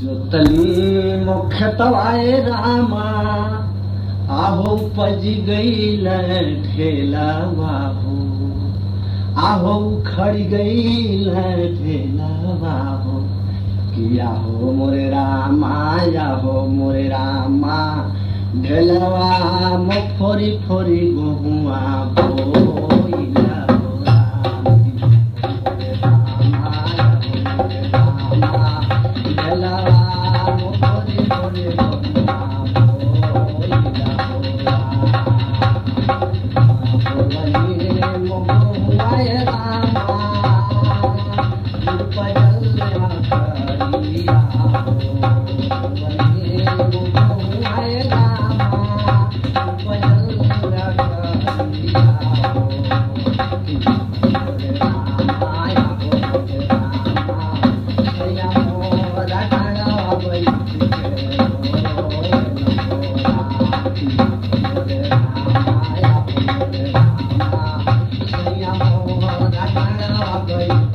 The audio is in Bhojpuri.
जोतली मुखतवाए रामा आहो उपज गईल ढेला बाबू आहो उखड़ गईल ढेला बाबू किया हो मोरे रामा या हो मोरे रामा ढेलवा मो फोरी फोरी गोहुआ बोइला हो राम मोरे रामा या हो मोरे रामा ढेलवा मो फोरी फोरी गोहुआ बोइला हो राम बोलनी मो गोहुआ रामा उपजल करिया हो बोलनी मो गोहुआ रामा उपजल करिया हो मोरे रामा या हो मोरे रामा सैया मोरा डांगा बैठ के मोरे रामा या हो मोरे रामा सैया मोरा डांगा बैठ